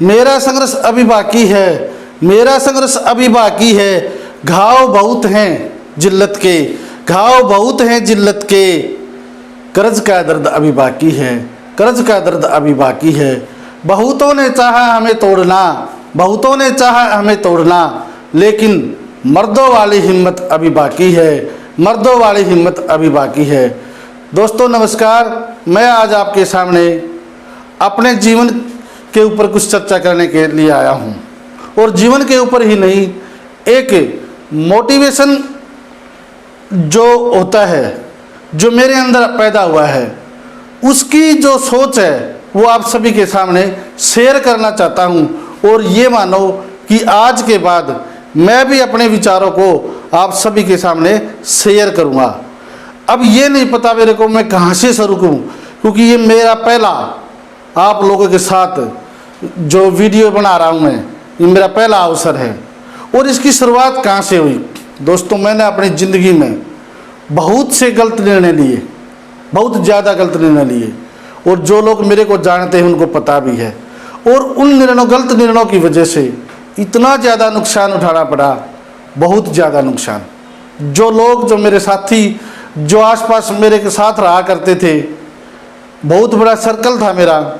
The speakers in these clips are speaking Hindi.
मेरा संघर्ष अभी बाकी है, मेरा संघर्ष अभी बाकी है। घाव बहुत हैं जिल्लत के, घाव बहुत हैं जिल्लत के। कर्ज का दर्द अभी बाकी है, कर्ज का दर्द अभी बाकी है। बहुतों ने चाहा हमें तोड़ना, बहुतों ने चाहा हमें तोड़ना, लेकिन मर्दों वाली हिम्मत अभी बाकी है, मर्दों वाली हिम्मत अभी बाकी है। दोस्तों नमस्कार, मैं आज आपके सामने अपने जीवन के ऊपर कुछ चर्चा करने के लिए आया हूँ। और जीवन के ऊपर ही नहीं, एक मोटिवेशन जो होता है, जो मेरे अंदर पैदा हुआ है, उसकी जो सोच है वो आप सभी के सामने शेयर करना चाहता हूँ। और ये मानो कि आज के बाद मैं भी अपने विचारों को आप सभी के सामने शेयर करूँगा। अब ये नहीं पता मेरे को मैं कहाँ से शुरू करूँ, क्योंकि ये मेरा पहला आप लोगों के साथ जो वीडियो बना रहा हूँ मैं, ये मेरा पहला अवसर है। और इसकी शुरुआत कहाँ से हुई? दोस्तों, मैंने अपनी ज़िंदगी में बहुत से गलत निर्णय लिए, बहुत ज़्यादा गलत निर्णय लिए, और जो लोग मेरे को जानते हैं उनको पता भी है। और उन गलत निर्णयों की वजह से इतना ज़्यादा नुकसान उठाना पड़ा, बहुत ज़्यादा नुकसान। जो लोग, जो मेरे साथी, जो आसपास मेरे के साथ रहा करते थे, बहुत बड़ा सर्कल था मेरा।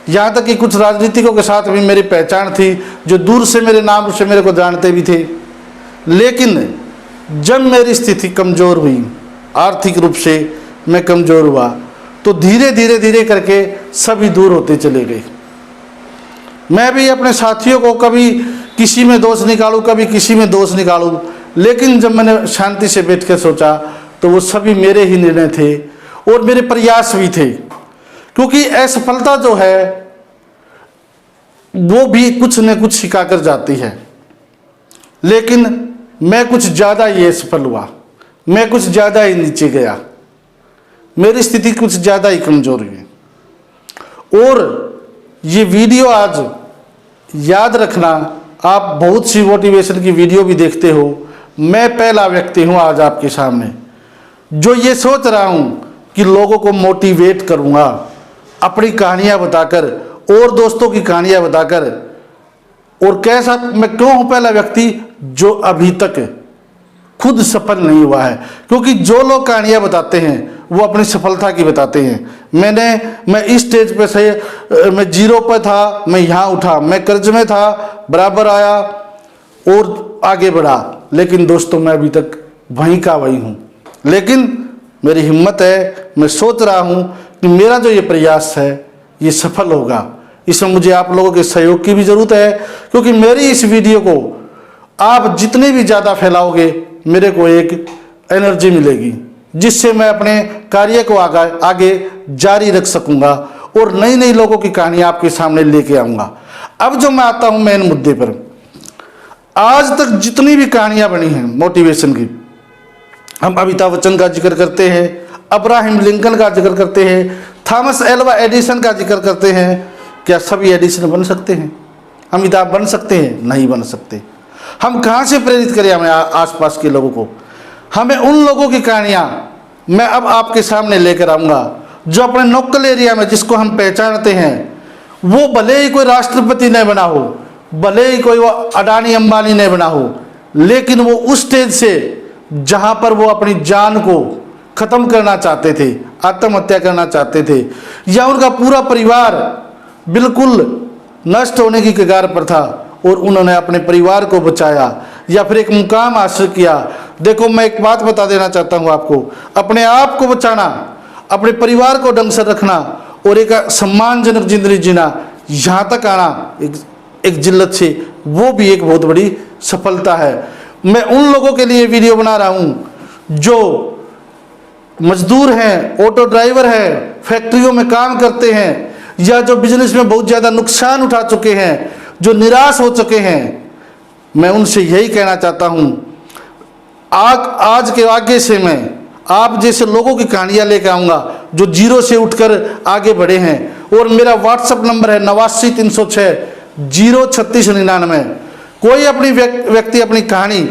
यहाँ तक कि कुछ राजनीतिकों के साथ भी मेरी पहचान थी, जो दूर से मेरे नाम से मेरे को जानते भी थे। लेकिन जब मेरी स्थिति कमज़ोर हुई, आर्थिक रूप से मैं कमज़ोर हुआ, तो धीरे धीरे धीरे करके सभी दूर होते चले गए। मैं भी अपने साथियों को कभी किसी में दोष निकालूं, कभी किसी में दोष निकालूं, लेकिन जब मैंने शांति से बैठ कर सोचा तो वो सभी मेरे ही निर्णय थे और मेरे प्रयास भी थे। क्योंकि असफलता जो है वो भी कुछ न कुछ सिखा कर जाती है। लेकिन मैं कुछ ज़्यादा ही असफल हुआ, मैं कुछ ज़्यादा ही नीचे गया, मेरी स्थिति कुछ ज़्यादा ही कमज़ोर हुई। और ये वीडियो आज याद रखना, आप बहुत सी मोटिवेशन की वीडियो भी देखते हो, मैं पहला व्यक्ति हूँ आज आपके सामने जो ये सोच रहा हूँ कि लोगों को मोटिवेट करूँगा अपनी कहानियाँ बताकर और दोस्तों की कहानियाँ बताकर। और कैसा मैं क्यों हूँ पहला व्यक्ति जो अभी तक खुद सफल नहीं हुआ है? क्योंकि जो लोग कहानियाँ बताते हैं वो अपनी सफलता की बताते हैं। मैं इस स्टेज पे से, मैं जीरो पर था, मैं यहाँ उठा, मैं कर्ज में था, बराबर आया और आगे बढ़ा। लेकिन दोस्तों, मैं अभी तक वहीं का वहीं हूँ। लेकिन मेरी हिम्मत है, मैं सोच रहा हूँ कि मेरा जो ये प्रयास है ये सफल होगा। इसमें मुझे आप लोगों के सहयोग की भी ज़रूरत है, क्योंकि मेरी इस वीडियो को आप जितने भी ज़्यादा फैलाओगे, मेरे को एक एनर्जी मिलेगी जिससे मैं अपने कार्य को आगे जारी रख सकूंगा और नई नई लोगों की कहानी आपके सामने लेके आऊँगा। अब जो मैं आता हूँ मेन मुद्दे पर, आज तक जितनी भी कहानियाँ बनी हैं मोटिवेशन की, हम अमिताभ बच्चन का जिक्र करते हैं, अब्राहम लिंकन का जिक्र करते हैं, थॉमस एल्वा एडिसन का जिक्र करते हैं। क्या सभी एडिसन बन सकते हैं? अमिताभ बन सकते हैं? नहीं बन सकते। हम कहाँ से प्रेरित करें हमें आसपास के लोगों को? हमें उन लोगों की कहानियाँ मैं अब आपके सामने लेकर आऊँगा जो अपने लोकल एरिया में, जिसको हम पहचानते हैं, वो भले ही कोई राष्ट्रपति नहीं बना हो, भले ही कोई वो अडानी अंबानी नहीं बना हो, लेकिन वो उस स्टेज से जहाँ पर वो अपनी जान को ख़त्म करना चाहते थे, आत्महत्या करना चाहते थे, या उनका पूरा परिवार बिल्कुल नष्ट होने की कगार पर था और उन्होंने अपने परिवार को बचाया या फिर एक मुकाम हासिल किया। देखो, मैं एक बात बता देना चाहता हूँ आपको, अपने आप को बचाना, अपने परिवार को ढंग से रखना और एक सम्मानजनक जिंदगी जीना, यहाँ तक आना एक जिल्लत से, वो भी एक बहुत बड़ी सफलता है। मैं उन लोगों के लिए वीडियो बना रहा हूँ जो मजदूर हैं, ऑटो ड्राइवर हैं, फैक्ट्रियों में काम करते हैं, या जो बिजनेस में बहुत ज़्यादा नुकसान उठा चुके हैं, जो निराश हो चुके हैं। मैं उनसे यही कहना चाहता हूँ, आज के आगे से मैं आप जैसे लोगों की कहानियाँ लेकर आऊँगा जो जीरो से उठकर आगे बढ़े हैं। और मेरा व्हाट्सअप नंबर है 89-306-03699। कोई अपनी व्यक्ति अपनी कहानी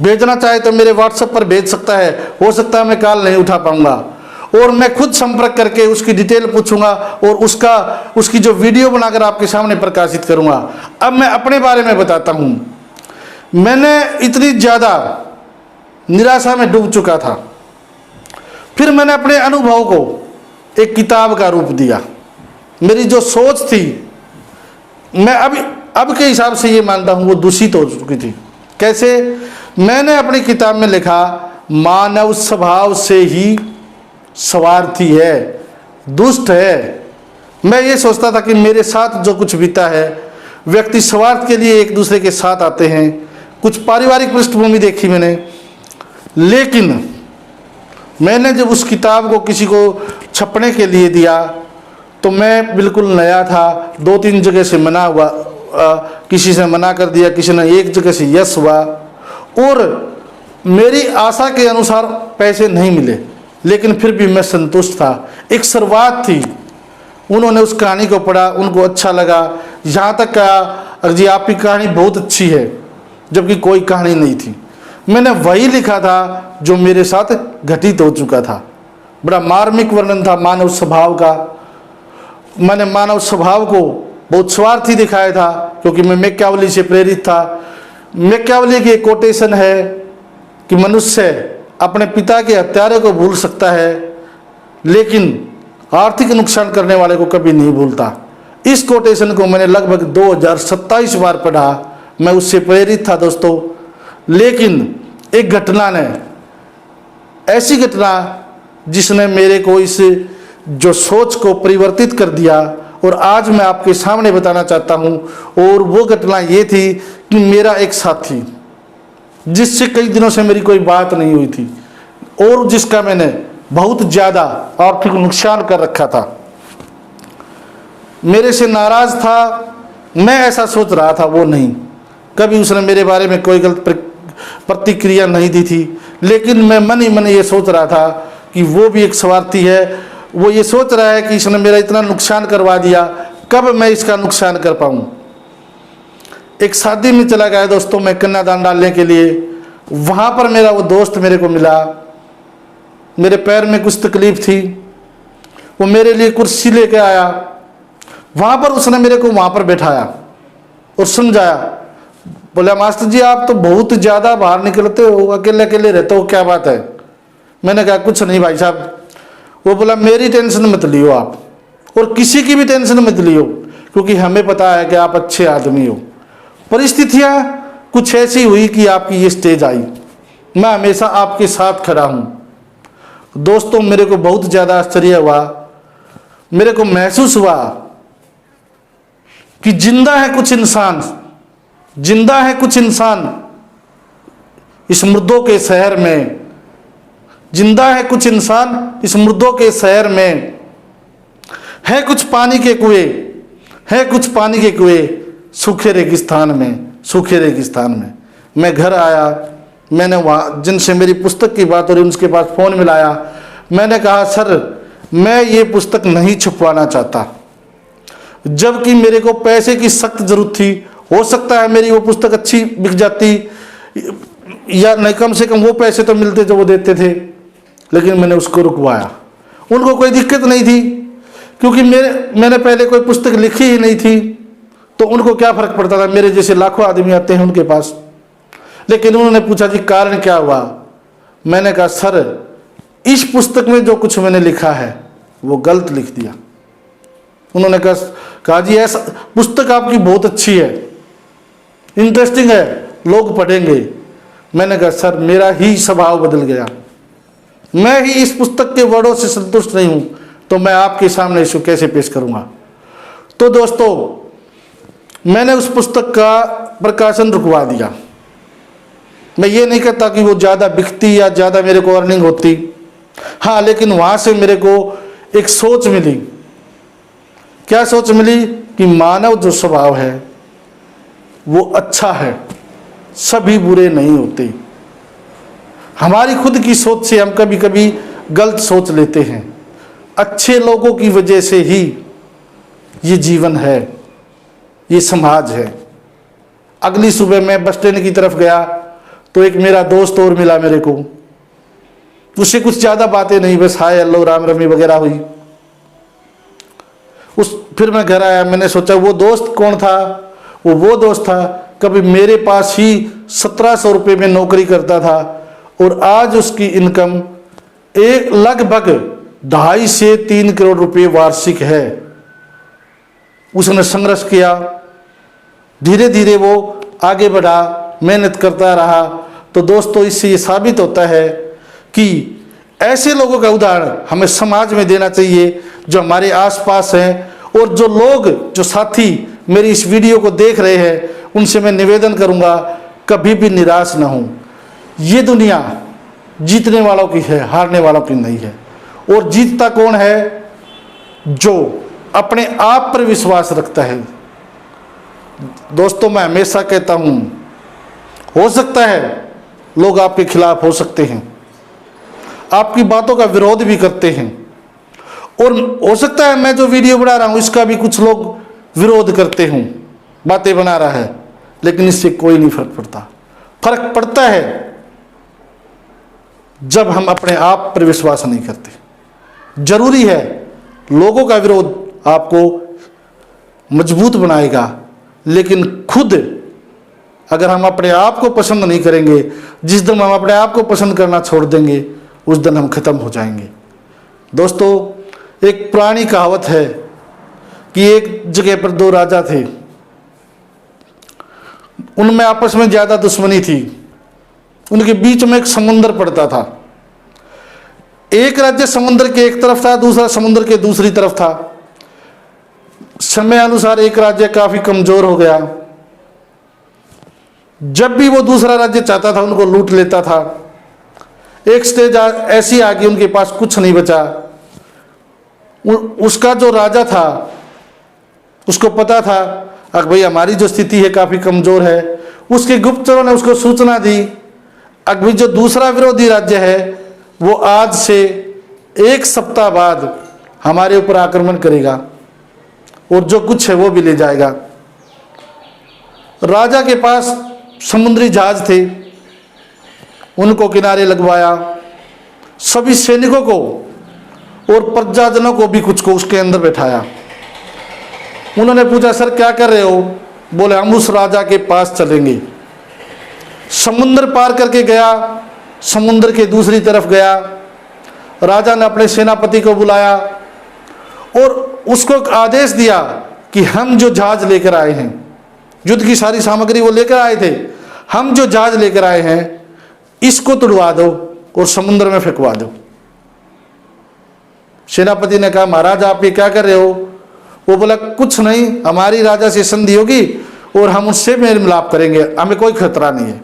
भेजना चाहे तो मेरे व्हाट्सएप पर भेज सकता है। हो सकता है मैं कॉल नहीं उठा पाऊंगा। और मैं खुद संपर्क करके उसकी डिटेल पूछूंगा और उसकी जो वीडियो बनाकर आपके सामने प्रकाशित करूंगा। अब मैं अपने बारे में बताता हूं। मैंने इतनी ज़्यादा निराशा में डूब चुका था, फिर मैंने अपने अनुभव को एक किताब का रूप दिया। मेरी जो सोच थी, मैं अब के हिसाब से ये मानता हूँ, वो दूषित हो चुकी थी। कैसे? मैंने अपनी किताब में लिखा, मानव स्वभाव से ही स्वार्थी है, दुष्ट है। मैं ये सोचता था कि मेरे साथ जो कुछ बीता है, व्यक्ति स्वार्थ के लिए एक दूसरे के साथ आते हैं। कुछ पारिवारिक पृष्ठभूमि देखी मैंने, लेकिन मैंने जब उस किताब को किसी को छपने के लिए दिया तो मैं बिल्कुल नया था। 2-3 जगह से मना हुआ, किसी से मना कर दिया, किसी ने एक जगह से यस हुआ, और मेरी आशा के अनुसार पैसे नहीं मिले, लेकिन फिर भी मैं संतुष्ट था। एक शुरुआत थी। उन्होंने उस कहानी को पढ़ा, उनको अच्छा लगा, यहाँ तक कहा, जी आपकी कहानी बहुत अच्छी है, जबकि कोई कहानी नहीं थी। मैंने वही लिखा था जो मेरे साथ घटित हो चुका था। बड़ा मार्मिक वर्णन था मानव स्वभाव का। मैंने मानव स्वभाव को बहुत स्वार्थी दिखाया था, क्योंकि मैं मैकियावेली से प्रेरित था। मैकियावेली की एक कोटेशन है कि मनुष्य अपने पिता के हत्यारे को भूल सकता है, लेकिन आर्थिक नुकसान करने वाले को कभी नहीं भूलता। इस कोटेशन को मैंने लगभग 2027 बार पढ़ा। मैं उससे प्रेरित था दोस्तों। लेकिन एक घटना ने, ऐसी घटना जिसने मेरे को इस जो सोच को परिवर्तित कर दिया, और आज मैं आपके सामने बताना चाहता हूँ। और वो घटना ये थी कि मेरा एक साथी, जिससे कई दिनों से मेरी कोई बात नहीं हुई थी और जिसका मैंने बहुत ज़्यादा आर्थिक नुकसान कर रखा था, मेरे से नाराज़ था। मैं ऐसा सोच रहा था, वो नहीं। कभी उसने मेरे बारे में कोई गलत प्रतिक्रिया नहीं दी थी, लेकिन मैं मन ही मन ये सोच रहा था कि वो भी एक स्वार्थी है। वो ये सोच रहा है कि इसने मेरा इतना नुकसान करवा दिया, कब मैं इसका नुकसान कर पाऊँ। एक शादी में चला गया दोस्तों मैं कन्यादान डालने के लिए। वहाँ पर मेरा वो दोस्त मेरे को मिला। मेरे पैर में कुछ तकलीफ थी, वो मेरे लिए कुर्सी लेके आया। वहाँ पर उसने मेरे को वहाँ पर बैठाया और समझाया। बोला, मास्टर जी आप तो बहुत ज़्यादा बाहर निकलते हो, अकेले अकेले रहते हो, क्या बात है? मैंने कहा कुछ नहीं भाई साहब। वो बोला, मेरी टेंशन मत लियो आप, और किसी की भी टेंशन मत लियो, क्योंकि हमें पता है कि आप अच्छे आदमी हो। परिस्थितियाँ कुछ ऐसी हुई कि आपकी ये स्टेज आई। मैं हमेशा आपके साथ खड़ा हूँ। दोस्तों मेरे को बहुत ज़्यादा आश्चर्य हुआ। मेरे को महसूस हुआ कि जिंदा है कुछ इंसान, जिंदा है कुछ इंसान इस मुर्दों के शहर में, जिंदा है कुछ इंसान इस मुर्दों के शहर में। है कुछ पानी के कुएं, है कुछ पानी के कुएं सूखे रेगिस्तान में, सूखे रेगिस्तान में। मैं घर आया, मैंने वहाँ जिनसे मेरी पुस्तक की बात हो रही उनके पास फ़ोन मिलाया। मैंने कहा, सर मैं ये पुस्तक नहीं छुपवाना चाहता, जबकि मेरे को पैसे की सख्त ज़रूरत थी। हो सकता है मेरी वो पुस्तक अच्छी बिक जाती, या नहीं, कम से कम वो पैसे तो मिलते जो वो देते थे, लेकिन मैंने उसको रुकवाया। उनको कोई दिक्कत नहीं थी, क्योंकि मैंने पहले कोई पुस्तक लिखी ही नहीं थी, तो उनको क्या फ़र्क पड़ता था। मेरे जैसे लाखों आदमी आते हैं उनके पास। लेकिन उन्होंने पूछा जी कारण क्या हुआ? मैंने कहा, सर इस पुस्तक में जो कुछ मैंने लिखा है वो गलत लिख दिया। उन्होंने कहा जी ऐसा, पुस्तक आपकी बहुत अच्छी है, इंटरेस्टिंग है, लोग पढ़ेंगे। मैंने कहा, सर मेरा ही स्वभाव बदल गया, मैं ही इस पुस्तक के वर्डों से संतुष्ट नहीं हूं, तो मैं आपके सामने इसको कैसे पेश करूंगा। तो दोस्तों मैंने उस पुस्तक का प्रकाशन रुकवा दिया। मैं ये नहीं कहता कि वो ज़्यादा बिकती या ज़्यादा मेरे को अर्निंग होती, हाँ, लेकिन वहाँ से मेरे को एक सोच मिली। क्या सोच मिली? कि मानव जो स्वभाव है वो अच्छा है, सभी बुरे नहीं होते। हमारी खुद की सोच से हम कभी कभी गलत सोच लेते हैं। अच्छे लोगों की वजह से ही ये जीवन है, ये समाज है। अगली सुबह मैं बस स्टैंड की तरफ गया तो एक मेरा दोस्त और मिला मेरे को। उससे कुछ ज़्यादा बातें नहीं, बस हाय हेलो राम रमी वगैरह हुई। फिर मैं घर आया, मैंने सोचा वो दोस्त कौन था। वो दोस्त था कभी मेरे पास ही 1700 रुपये में नौकरी करता था और आज उसकी इनकम लगभग 2.5 से 3 करोड़ रुपये वार्षिक है। उसने संघर्ष किया, धीरे धीरे वो आगे बढ़ा, मेहनत करता रहा। तो दोस्तों इससे ये साबित होता है कि ऐसे लोगों का उदाहरण हमें समाज में देना चाहिए जो हमारे आसपास हैं। और जो लोग, जो साथी मेरी इस वीडियो को देख रहे हैं, उनसे मैं निवेदन करूंगा कभी भी निराश ना हो। ये दुनिया जीतने वालों की है, हारने वालों की नहीं है। और जीतता कौन है? जो अपने आप पर विश्वास रखता है। दोस्तों मैं हमेशा कहता हूं, हो सकता है लोग आपके खिलाफ हो सकते हैं, आपकी बातों का विरोध भी करते हैं, और हो सकता है मैं जो वीडियो बना रहा हूं इसका भी कुछ लोग विरोध करते हूं, बातें बना रहा है, लेकिन इससे कोई नहीं फर्क पड़ता। फर्क पड़ता है जब हम अपने आप पर विश्वास नहीं करते। जरूरी है, लोगों का विरोध आपको मजबूत बनाएगा, लेकिन खुद अगर हम अपने आप को पसंद नहीं करेंगे, जिस दिन हम अपने आप को पसंद करना छोड़ देंगे उस दिन हम खत्म हो जाएंगे। दोस्तों एक पुरानी कहावत है कि एक जगह पर 2 राजा थे, उनमें आपस में ज्यादा दुश्मनी थी, उनके बीच में एक समुद्र पड़ता था। एक राज्य समुद्र के एक तरफ था, दूसरा समुद्र के दूसरी तरफ था। समय अनुसार एक राज्य काफी कमजोर हो गया। जब भी वो दूसरा राज्य चाहता था उनको लूट लेता था। एक स्टेज ऐसी आ गई उनके पास कुछ नहीं बचा। उसका जो राजा था उसको पता था कि भाई हमारी जो स्थिति है काफी कमजोर है। उसके गुप्तचरों ने उसको सूचना दी अभी जो दूसरा विरोधी राज्य है वो आज से 1 सप्ताह बाद हमारे ऊपर आक्रमण करेगा और जो कुछ है वो भी ले जाएगा। राजा के पास समुद्री जहाज थे, उनको किनारे लगवाया, सभी सैनिकों को और प्रजाजनों को भी कुछ को उसके अंदर बैठाया। उन्होंने पूछा सर क्या कर रहे हो? बोले हम उस राजा के पास चलेंगे। समुद्र पार करके गया, समुद्र के दूसरी तरफ गया। राजा ने अपने सेनापति को बुलाया और उसको आदेश दिया कि हम जो जहाज लेकर आए हैं, युद्ध की सारी सामग्री वो लेकर आए थे, हम जो जहाज लेकर आए हैं इसको तुड़वा दो और समुद्र में फेंकवा दो। सेनापति ने कहा महाराज आप ये क्या कर रहे हो? वो बोला कुछ नहीं, हमारी राजा से संधि होगी और हम उससे मेल मिलाप करेंगे, हमें कोई खतरा नहीं है।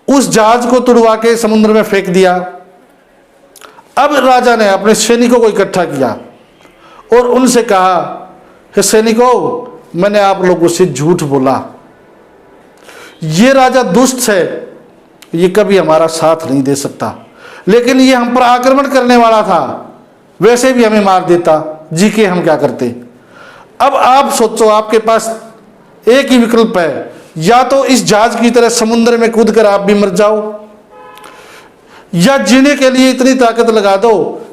उस जहाज को तुड़वा के समुद्र में फेंक दिया। अब राजा ने अपने सैनिकों को इकट्ठा किया और उनसे कहा हे सैनिकों मैंने आप लोगों से झूठ बोला, ये राजा दुष्ट है, ये कभी हमारा साथ नहीं दे सकता, लेकिन ये हम पर आक्रमण करने वाला था, वैसे भी हमें मार देता, जी के हम क्या करते। अब आप सोचो आपके पास एक ही विकल्प है, या तो इस जहाज की तरह समुद्र में कूदकर आप भी मर जाओ, या जीने के लिए इतनी ताकत लगा दो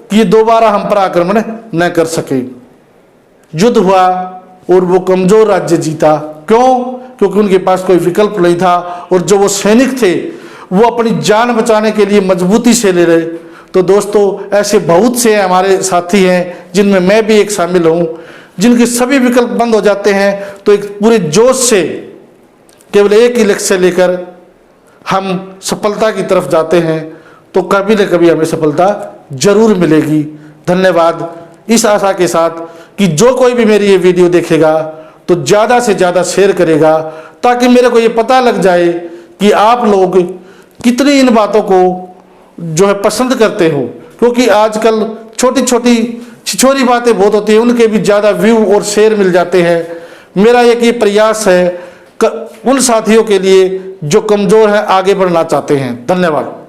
कि ये दोबारा हम पर आक्रमण न कर सके। युद्ध हुआ और वो कमजोर राज्य जीता। क्यों? क्योंकि उनके पास कोई विकल्प नहीं था और जो वो सैनिक थे वो अपनी जान बचाने के लिए मजबूती से ले रहे। तो दोस्तों ऐसे बहुत से हमारे साथी हैं जिनमें मैं भी एक शामिल हूं, जिनके सभी विकल्प बंद हो जाते हैं तो एक पूरे जोश से केवल एक ही लक्ष्य लेकर हम सफलता की तरफ जाते हैं, तो कभी न कभी हमें सफलता जरूर मिलेगी। धन्यवाद। इस आशा के साथ कि जो कोई भी मेरी ये वीडियो देखेगा तो ज़्यादा से ज़्यादा शेयर करेगा, ताकि मेरे को ये पता लग जाए कि आप लोग कितनी इन बातों को जो है पसंद करते हो। क्योंकि आजकल छोटी छोटी छिछोरी बातें बहुत होती हैं, उनके भी ज़्यादा व्यू और शेयर मिल जाते हैं। मेरा एक ये प्रयास है उन साथियों के लिए जो कमज़ोर हैं, आगे बढ़ना चाहते हैं। धन्यवाद।